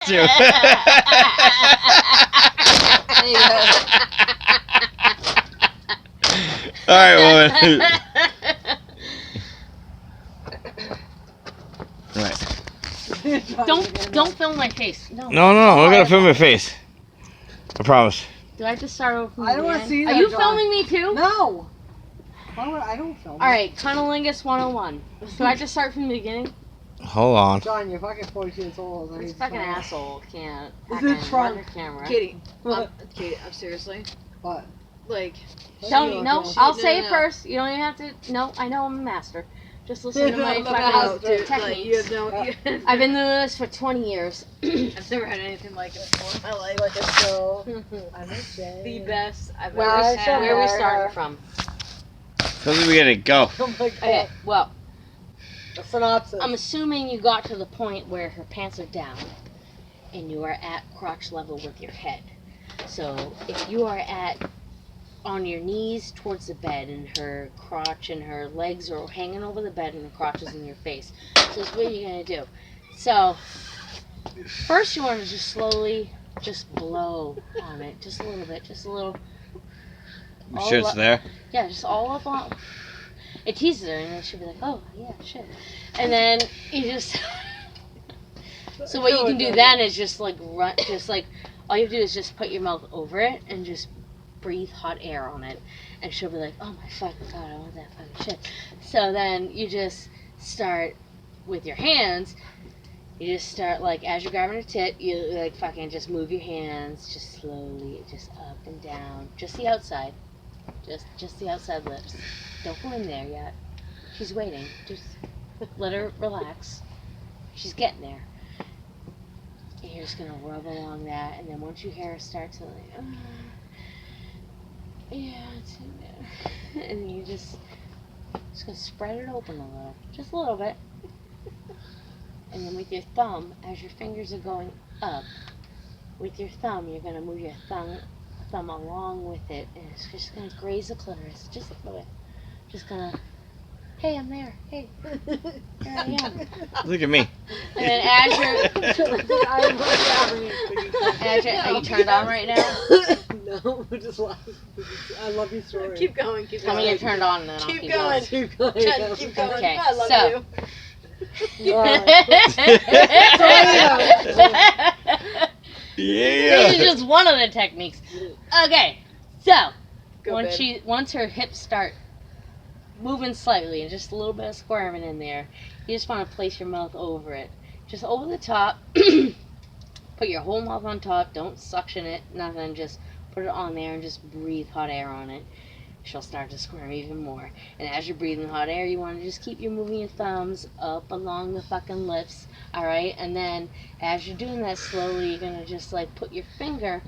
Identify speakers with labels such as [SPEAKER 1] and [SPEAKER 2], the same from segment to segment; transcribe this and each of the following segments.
[SPEAKER 1] to.
[SPEAKER 2] There you go.
[SPEAKER 1] All right, woman. Right.
[SPEAKER 3] Don't film my face. No.
[SPEAKER 1] No, I'm gonna film your face. I promise.
[SPEAKER 3] Do I have to start over from
[SPEAKER 2] I don't
[SPEAKER 3] the
[SPEAKER 2] want to
[SPEAKER 3] end?
[SPEAKER 2] see that.
[SPEAKER 3] Are you
[SPEAKER 2] John.
[SPEAKER 3] filming me too?
[SPEAKER 2] No. Why would I don't film?
[SPEAKER 3] Alright, Tonguedalightis101. Do I just start from the beginning?
[SPEAKER 1] Hold on.
[SPEAKER 2] John, you're fucking 42 years old.
[SPEAKER 3] This fucking asshole can't
[SPEAKER 2] This is
[SPEAKER 3] fucking
[SPEAKER 2] Trump.
[SPEAKER 3] run the camera.
[SPEAKER 4] Katie,
[SPEAKER 2] What?
[SPEAKER 4] Katie, seriously,
[SPEAKER 2] What?
[SPEAKER 4] like,
[SPEAKER 3] Don't, no,
[SPEAKER 2] No,
[SPEAKER 3] I'll
[SPEAKER 4] no,
[SPEAKER 3] say
[SPEAKER 4] no.
[SPEAKER 3] it first. You don't even have to, no, I know I'm a master. Just listen to my
[SPEAKER 2] I'm a
[SPEAKER 3] fucking
[SPEAKER 2] master.
[SPEAKER 4] dude,
[SPEAKER 3] techniques.
[SPEAKER 4] like, you have no,
[SPEAKER 3] I've been doing this for 20 years.
[SPEAKER 4] I've never had anything like it before in my life.
[SPEAKER 2] Like a show. I'm
[SPEAKER 4] The best I've
[SPEAKER 2] Well,
[SPEAKER 4] ever
[SPEAKER 2] I
[SPEAKER 4] had.
[SPEAKER 2] shall
[SPEAKER 3] Where are we
[SPEAKER 2] Yeah.
[SPEAKER 3] starting from?
[SPEAKER 1] So we gotta go.
[SPEAKER 2] Oh my god.
[SPEAKER 3] Okay, well,
[SPEAKER 2] A synopsis.
[SPEAKER 3] I'm assuming you got to the point where her pants are down and you are at crotch level with your head. So if you are on your knees towards the bed and her crotch and her legs are hanging over the bed and her crotch is in your face. So that's what you're gonna do. So first you want to just slowly just blow on it, just a little bit, just a little.
[SPEAKER 1] You sure it's there?
[SPEAKER 3] Yeah, just all up on. It teases her, and then she'll be like, "Oh, yeah, shit." And then you just. So what you can do then is just like run, just like all you have to do is just put your mouth over it and just breathe hot air on it, and she'll be like, "Oh my fucking god, I want that fucking shit." So then you just start with your hands. You just start like as you're grabbing her tit, you like fucking just move your hands, just slowly, just up and down, just the outside. Just the outside lips. Don't go in there yet. She's waiting. Just let her relax. She's getting there. And you're just gonna rub along that, and then once you hear her start to like, yeah, it's in there, and then you just gonna spread it open a little, just a little bit, and then with your thumb, as your fingers are going up, with your thumb, you're gonna move your thumb along with it, and it's just gonna graze the clitoris, just a little bit. Just gonna, hey, I'm there. Hey, here I am.
[SPEAKER 1] Look at me.
[SPEAKER 3] And then as you're, are you turned on right now?
[SPEAKER 2] No, we're just laughing. I love your story.
[SPEAKER 4] Keep going, keep
[SPEAKER 3] Tell
[SPEAKER 4] going.
[SPEAKER 3] me you're turned on, and then I'll
[SPEAKER 4] Keep
[SPEAKER 3] keep
[SPEAKER 4] going.
[SPEAKER 2] Keep going.
[SPEAKER 4] Just keep going.
[SPEAKER 3] Okay,
[SPEAKER 4] I love
[SPEAKER 3] so-
[SPEAKER 4] you.
[SPEAKER 3] This is
[SPEAKER 1] Yeah.
[SPEAKER 3] just one of the techniques. Okay, so
[SPEAKER 4] Go, babe.
[SPEAKER 3] once her hips start moving slightly and just a little bit of squirming in there, you just want to place your mouth over it, just over the top. Put your whole mouth on top. Don't suction it, nothing. Just put it on there and just breathe hot air on it. She'll start to squirm even more. And as you're breathing hot air, you want to just keep moving your thumbs up along the fucking lips, alright? And then as you're doing that slowly, you're going to just like put your finger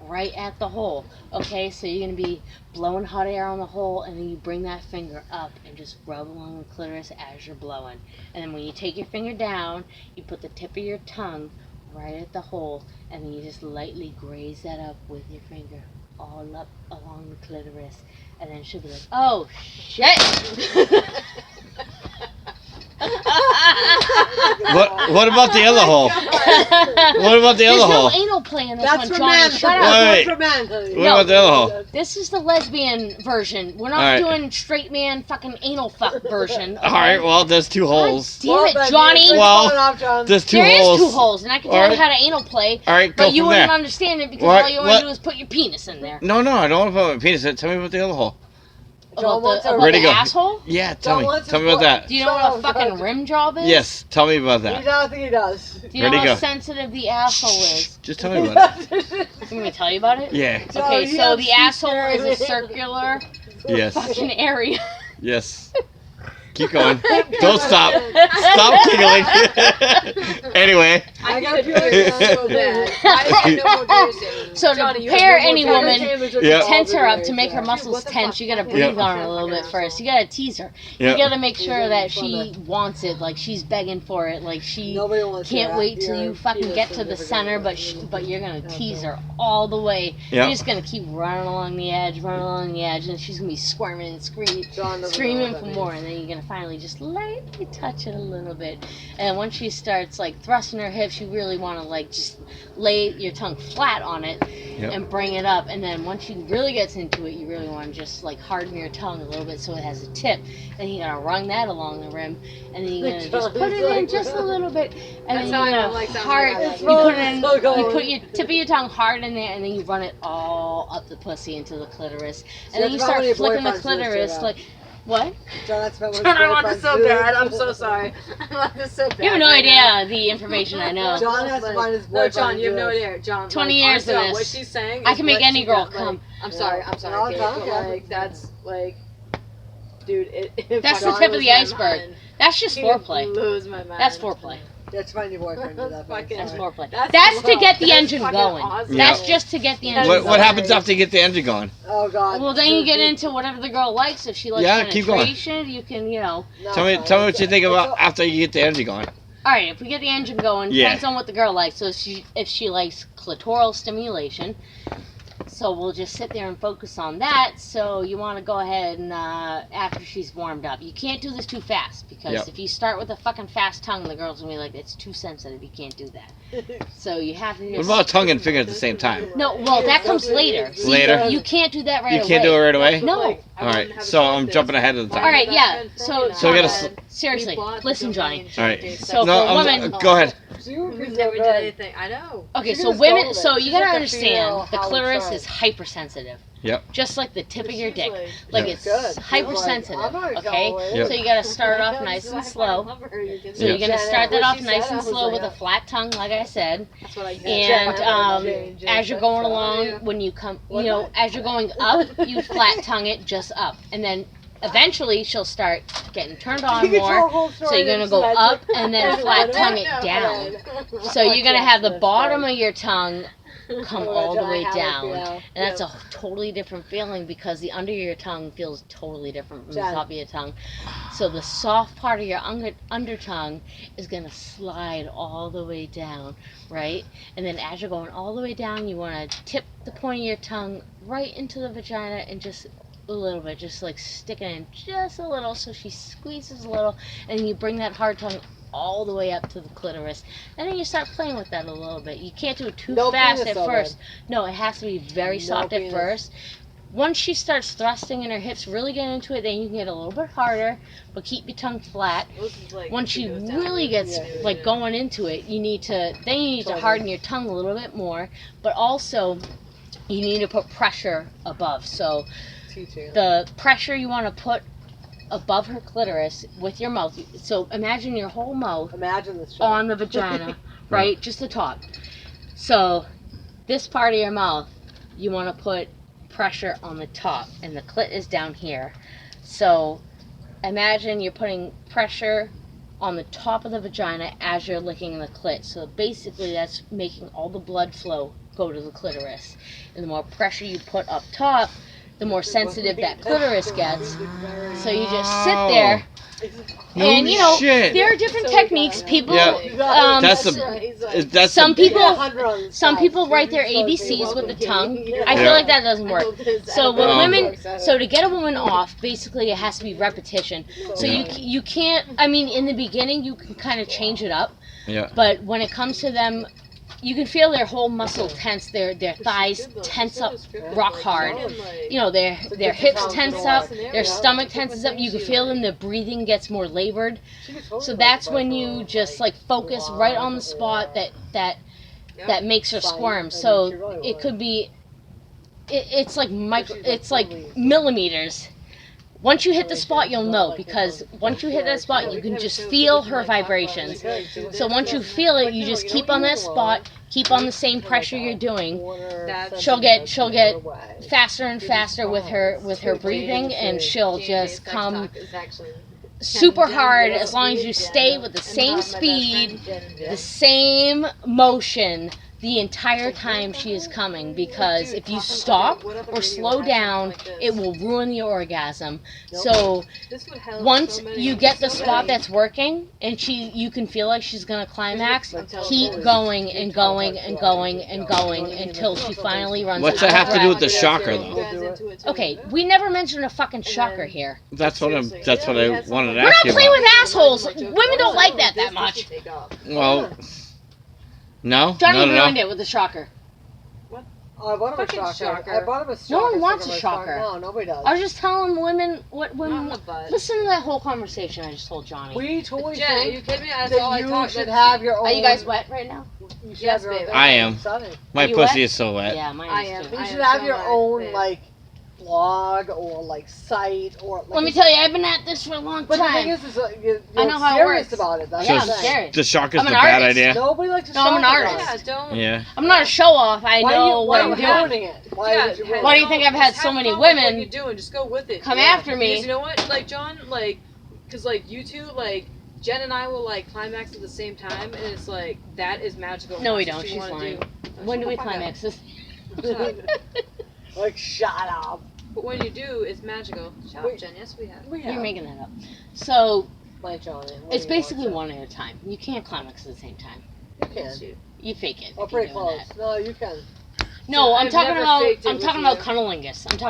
[SPEAKER 3] right at the hole, okay? So you're going to be blowing hot air on the hole, and then you bring that finger up and just rub along the clitoris as you're blowing. And then when you take your finger down, you put the tip of your tongue right at the hole, and then you just lightly graze that up with your finger all up along the clitoris, and then she'll be like, "Oh shit!"
[SPEAKER 1] What about the other hole? What about the other
[SPEAKER 3] There's
[SPEAKER 1] hole?
[SPEAKER 3] no anal play in this
[SPEAKER 2] That's
[SPEAKER 3] one,
[SPEAKER 2] for
[SPEAKER 3] Johnny.
[SPEAKER 2] men.
[SPEAKER 3] Shut
[SPEAKER 1] Wait,
[SPEAKER 3] up.
[SPEAKER 1] wait.
[SPEAKER 2] That's for men, honey.
[SPEAKER 1] What about the other hole?
[SPEAKER 3] This is the lesbian version. We're not
[SPEAKER 1] All right.
[SPEAKER 3] doing straight man fucking anal fuck version. Okay?
[SPEAKER 1] All right. Well, there's two holes.
[SPEAKER 3] Damn it,
[SPEAKER 2] baby,
[SPEAKER 3] Johnny.
[SPEAKER 2] it's
[SPEAKER 1] Well,
[SPEAKER 2] falling off, John.
[SPEAKER 1] There's two
[SPEAKER 3] There
[SPEAKER 1] holes.
[SPEAKER 3] is 2 holes, and I can
[SPEAKER 1] All
[SPEAKER 3] tell you
[SPEAKER 1] right.
[SPEAKER 3] how to anal play,
[SPEAKER 1] All right, go
[SPEAKER 3] but you
[SPEAKER 1] from
[SPEAKER 3] wouldn't
[SPEAKER 1] there.
[SPEAKER 3] understand it because
[SPEAKER 1] What-
[SPEAKER 3] all you want
[SPEAKER 1] what-
[SPEAKER 3] to do is put your penis in there.
[SPEAKER 1] No, I don't want to put my penis in. Tell me about the other hole.
[SPEAKER 3] About
[SPEAKER 2] wants
[SPEAKER 3] the,
[SPEAKER 2] a-
[SPEAKER 3] about
[SPEAKER 1] Ready
[SPEAKER 3] the
[SPEAKER 1] to go.
[SPEAKER 3] asshole?
[SPEAKER 1] Yeah,
[SPEAKER 2] John
[SPEAKER 1] tell
[SPEAKER 2] wants
[SPEAKER 1] me. Tell me
[SPEAKER 2] his
[SPEAKER 1] about that.
[SPEAKER 3] Do you know what a
[SPEAKER 2] John,
[SPEAKER 3] fucking
[SPEAKER 2] John.
[SPEAKER 3] rim job is?
[SPEAKER 1] Yes, tell me about
[SPEAKER 2] He
[SPEAKER 1] that.
[SPEAKER 2] does think he does.
[SPEAKER 3] Do you know
[SPEAKER 1] Ready,
[SPEAKER 3] how
[SPEAKER 1] go.
[SPEAKER 3] sensitive the asshole is?
[SPEAKER 1] Just tell me about it.
[SPEAKER 3] You want me to tell you about it?
[SPEAKER 1] Yeah.
[SPEAKER 2] John,
[SPEAKER 3] Okay,
[SPEAKER 2] you
[SPEAKER 3] so
[SPEAKER 2] have
[SPEAKER 3] the
[SPEAKER 2] sheep
[SPEAKER 3] asshole
[SPEAKER 2] there.
[SPEAKER 3] is a circular
[SPEAKER 1] Yes.
[SPEAKER 3] fucking area.
[SPEAKER 1] Yes. Keep going. Don't stop. Stop giggling. Anyway.
[SPEAKER 2] I got
[SPEAKER 4] need to
[SPEAKER 2] period
[SPEAKER 4] pee so bad. I no more piercing.
[SPEAKER 3] So
[SPEAKER 4] Johnny,
[SPEAKER 3] to
[SPEAKER 4] you
[SPEAKER 3] prepare
[SPEAKER 4] have no
[SPEAKER 3] any
[SPEAKER 4] more
[SPEAKER 3] woman
[SPEAKER 4] piercing.
[SPEAKER 1] Yeah.
[SPEAKER 3] to tense her up, to make her muscles
[SPEAKER 4] What the
[SPEAKER 3] tense,
[SPEAKER 4] fuck?
[SPEAKER 3] you gotta
[SPEAKER 4] What
[SPEAKER 3] breathe
[SPEAKER 1] the
[SPEAKER 3] on her
[SPEAKER 4] fuck?
[SPEAKER 3] a little bit
[SPEAKER 4] Fucking
[SPEAKER 3] first. You gotta tease her. You
[SPEAKER 1] Yeah.
[SPEAKER 3] gotta make
[SPEAKER 2] She's
[SPEAKER 3] sure
[SPEAKER 2] gonna
[SPEAKER 3] that
[SPEAKER 2] be
[SPEAKER 3] she
[SPEAKER 2] fun.
[SPEAKER 3] wants it, like she's begging for it, like she
[SPEAKER 2] Nobody wants
[SPEAKER 3] can't
[SPEAKER 2] that.
[SPEAKER 3] wait till
[SPEAKER 2] Your
[SPEAKER 3] you fucking
[SPEAKER 2] penis
[SPEAKER 3] get
[SPEAKER 2] is
[SPEAKER 3] to the
[SPEAKER 2] never
[SPEAKER 3] center,
[SPEAKER 2] gonna
[SPEAKER 3] but you're gonna
[SPEAKER 2] Okay.
[SPEAKER 3] tease her all the way.
[SPEAKER 1] Yep.
[SPEAKER 3] You're just gonna keep running along the edge, and she's gonna be squirming and
[SPEAKER 2] John doesn't
[SPEAKER 3] screaming
[SPEAKER 2] know
[SPEAKER 3] for
[SPEAKER 2] what that
[SPEAKER 3] more, and then you're gonna finally just lightly touch it a little bit. And once she starts like thrusting her hips, clitoris, you really want to like just lay your tongue flat on it and bring it up. And then once you really gets into it, you really want to just like harden your tongue a little bit so it has a tip. And you're gonna run that along the rim, and then you're gonna just put it in just a little bit, and then you're gonna you put it in, you put your tip of your tongue hard in there, and then you run it all up the pussy into the clitoris, and then you start flicking the clitoris like. What?
[SPEAKER 2] John,
[SPEAKER 4] I want this so bad. I'm so sorry. I want this so bad.
[SPEAKER 3] You have no idea the information I know.
[SPEAKER 2] John has to find his boyfriend.
[SPEAKER 4] No, John, you have no idea. John,
[SPEAKER 3] 20 years of this.
[SPEAKER 4] What she's saying.
[SPEAKER 3] I can make any girl come.
[SPEAKER 4] I'm sorry, Kate, but like that's like, dude,
[SPEAKER 3] that's the tip of the iceberg. That's just foreplay.
[SPEAKER 4] Lose my mind.
[SPEAKER 3] That's foreplay.
[SPEAKER 2] That's find your boyfriend.
[SPEAKER 3] That's foreplay. That's to get the engine going.
[SPEAKER 4] Awesome.
[SPEAKER 3] That's just to get the engine going.
[SPEAKER 1] What happens after you get the engine going?
[SPEAKER 2] Oh God.
[SPEAKER 3] Well, then you get into whatever the girl likes. If she likes penetration, you can,
[SPEAKER 1] Tell me what you think about after you get the engine going.
[SPEAKER 3] All right, if we get the engine going, depends on what the girl likes. So if she likes clitoral stimulation, so we'll just sit there and focus on that. So you want to go ahead and after she's warmed up, you can't do this too fast because if you start with a fucking fast tongue, the girl's gonna be like, "It's too sensitive. You can't do that." So you have to.
[SPEAKER 1] What about tongue and finger at the same time?
[SPEAKER 3] No, well that comes later. See,
[SPEAKER 1] Later?
[SPEAKER 3] you can't do that right away.
[SPEAKER 1] You can't do it right away?
[SPEAKER 3] No.
[SPEAKER 1] All right, so I'm jumping ahead of the time.
[SPEAKER 3] All right, yeah. So
[SPEAKER 1] we gotta
[SPEAKER 3] seriously, listen, Johnny.
[SPEAKER 1] All right.
[SPEAKER 3] So
[SPEAKER 1] No,
[SPEAKER 3] for women,
[SPEAKER 1] go ahead.
[SPEAKER 4] We've never done anything. I know.
[SPEAKER 3] okay, so women, so you gotta understand, the clitoris is hypersensitive.
[SPEAKER 1] Yep.
[SPEAKER 3] Just like the tip of your dick. Like it's
[SPEAKER 2] Good.
[SPEAKER 3] hypersensitive, okay?
[SPEAKER 1] Yep.
[SPEAKER 3] So you gotta start off nice and slow. So you're gonna start that off nice and slow with a flat tongue, like I said. And as you're going along, when you come, as you're going up, you flat tongue it just up. And then eventually she'll start getting turned on more. So you're gonna go up and then flat tongue it down. So you're gonna have the bottom of your tongue come all the way down, and that's a totally different feeling because the under your tongue feels totally different from the top of your tongue. So the soft part of your under tongue is gonna slide all the way down, right? And then as you're going all the way down, you want to tip the point of your tongue right into the vagina and just a little bit, just like stick it in just a little, so she squeezes a little, and you bring that hard tongue all the way up to the clitoris, and then you start playing with that a little bit. You can't do it too fast at first. No, it has to be very soft at first. Once she starts thrusting and her hips really get into it, then you can get a little bit harder, but keep your tongue flat. Once she really gets like going into it, you need to harden your tongue a little bit more, but also you need to put pressure above. So the pressure you want to put above her clitoris with your mouth. So imagine your whole mouth on the vagina, right? Just the top. So this part of your mouth, you want to put pressure on the top, and the clit is down here. So imagine you're putting pressure on the top of the vagina as you're licking the clit. So basically that's making all the blood flow go to the clitoris. And the more pressure you put up top, the more sensitive that clitoris gets. So you just sit there, and there are different techniques. People, some people write their ABCs with the tongue. I feel like that doesn't work. So when women, to get a woman off, basically it has to be repetition. So you can't. I mean, in the beginning you can kind of change it up.
[SPEAKER 1] Yeah.
[SPEAKER 3] But when it comes to them, you can feel their whole muscle tense, their thighs tense up rock hard. Their hips tense up, their stomach tenses up. You can feel them, their breathing gets more labored. So that's when you just like focus right on the spot that makes her squirm. So it could be, it's like millimeters. Once you hit the spot, you'll know, because once you hit that spot, you can just feel her vibrations. So once you feel it, you just keep on that spot, keep on the same pressure you're doing. She'll get faster and faster with her breathing, and she'll just come super hard as long as you stay with the same speed, the same motion the entire time she is coming, because if you stop or slow down, it will ruin the orgasm. So once you get the spot that's working and you can feel like she's gonna climax, keep going and going and going and going until she finally runs out of breath.
[SPEAKER 1] What's that have to do with the shocker, though?
[SPEAKER 3] Okay, we never mentioned a fucking shocker here.
[SPEAKER 1] That's what I wanted to ask you about.
[SPEAKER 3] We're not playing with assholes. Women don't like that much.
[SPEAKER 1] Well, No?
[SPEAKER 3] Johnny
[SPEAKER 1] Not at all?
[SPEAKER 3] ruined it with the shocker.
[SPEAKER 2] Oh, I bought him a
[SPEAKER 4] Fucking
[SPEAKER 2] shocker.
[SPEAKER 4] shocker.
[SPEAKER 2] I bought him a shocker.
[SPEAKER 3] No one wants a
[SPEAKER 2] for his
[SPEAKER 3] shocker.
[SPEAKER 2] car. No, nobody does.
[SPEAKER 3] I was just telling women what
[SPEAKER 4] Not in
[SPEAKER 3] women.
[SPEAKER 4] the butt.
[SPEAKER 3] Listen to that whole conversation I just told Johnny.
[SPEAKER 2] We totally
[SPEAKER 4] Jen, are you
[SPEAKER 2] think
[SPEAKER 4] kidding me? That's
[SPEAKER 2] that
[SPEAKER 4] all I
[SPEAKER 2] you
[SPEAKER 4] talk.
[SPEAKER 2] should
[SPEAKER 4] that's-
[SPEAKER 2] have your own.
[SPEAKER 3] Are you guys wet right now?
[SPEAKER 2] You should
[SPEAKER 4] Yes,
[SPEAKER 2] have your own
[SPEAKER 4] babe.
[SPEAKER 1] I am.
[SPEAKER 2] Sunny.
[SPEAKER 1] My
[SPEAKER 3] Are you
[SPEAKER 1] pussy
[SPEAKER 3] wet?
[SPEAKER 1] is so wet.
[SPEAKER 3] Yeah, mine
[SPEAKER 4] I
[SPEAKER 3] is
[SPEAKER 4] am.
[SPEAKER 3] too.
[SPEAKER 2] You
[SPEAKER 4] I
[SPEAKER 2] should have
[SPEAKER 4] so
[SPEAKER 2] your
[SPEAKER 4] wet,
[SPEAKER 2] own
[SPEAKER 4] babe.
[SPEAKER 2] like blog or like site or. Like,
[SPEAKER 3] Let me tell you, I've been at this for a long
[SPEAKER 2] But the
[SPEAKER 3] time.
[SPEAKER 2] thing is you're
[SPEAKER 3] I know how it
[SPEAKER 2] serious
[SPEAKER 3] works.
[SPEAKER 2] about it. That's
[SPEAKER 3] Yeah,
[SPEAKER 2] the
[SPEAKER 3] I'm
[SPEAKER 2] thing.
[SPEAKER 3] serious.
[SPEAKER 1] The shocker's
[SPEAKER 3] I'm
[SPEAKER 1] the
[SPEAKER 3] an
[SPEAKER 1] bad
[SPEAKER 3] artist.
[SPEAKER 1] idea.
[SPEAKER 2] Nobody likes to
[SPEAKER 3] No, I'm an
[SPEAKER 2] shock
[SPEAKER 3] artist.
[SPEAKER 2] us.
[SPEAKER 4] Yeah, don't.
[SPEAKER 1] Yeah.
[SPEAKER 3] I'm not a show off. I know
[SPEAKER 2] why
[SPEAKER 3] what
[SPEAKER 2] are
[SPEAKER 3] I'm
[SPEAKER 2] you
[SPEAKER 3] doing.
[SPEAKER 2] ruining it? Why
[SPEAKER 4] Yeah,
[SPEAKER 2] would you
[SPEAKER 4] hey,
[SPEAKER 2] ruin
[SPEAKER 3] Why
[SPEAKER 2] it?
[SPEAKER 3] do you think I've had
[SPEAKER 4] just
[SPEAKER 3] so
[SPEAKER 4] have
[SPEAKER 3] many
[SPEAKER 4] fun with
[SPEAKER 3] women
[SPEAKER 4] What you're doing, just go with it.
[SPEAKER 3] come after me?
[SPEAKER 4] Because you know what, like John, like, because like you two, like Jen and I will like climax at the same time, and it's like that is magical.
[SPEAKER 3] No, we
[SPEAKER 4] That's
[SPEAKER 3] don't.
[SPEAKER 4] what you
[SPEAKER 3] She's
[SPEAKER 4] wanna
[SPEAKER 3] lying.
[SPEAKER 4] do.
[SPEAKER 3] When do we
[SPEAKER 4] Shut the fuck up.
[SPEAKER 3] climax this?
[SPEAKER 4] Shut up.
[SPEAKER 2] Like, shut up.
[SPEAKER 4] But when you do, it's magical. Shut
[SPEAKER 2] Wait.
[SPEAKER 4] up, Jen. Yes, we have.
[SPEAKER 2] We
[SPEAKER 3] You're
[SPEAKER 2] have.
[SPEAKER 3] making that up. So
[SPEAKER 2] My Johnny. what
[SPEAKER 3] it's
[SPEAKER 2] do you want,
[SPEAKER 3] basically
[SPEAKER 2] sir?
[SPEAKER 3] one at a time. You can't climax at the same time.
[SPEAKER 2] You can.
[SPEAKER 4] Yes, you.
[SPEAKER 3] You fake it.
[SPEAKER 2] Oh,
[SPEAKER 3] if you're
[SPEAKER 2] pretty
[SPEAKER 3] doing
[SPEAKER 2] close.
[SPEAKER 3] that.
[SPEAKER 2] No, you can.
[SPEAKER 3] No, I'm
[SPEAKER 4] I've
[SPEAKER 3] talking
[SPEAKER 4] never
[SPEAKER 3] about.
[SPEAKER 4] faked it
[SPEAKER 3] I'm
[SPEAKER 4] with
[SPEAKER 3] talking about
[SPEAKER 4] you.
[SPEAKER 3] cunnilingus. I'm talking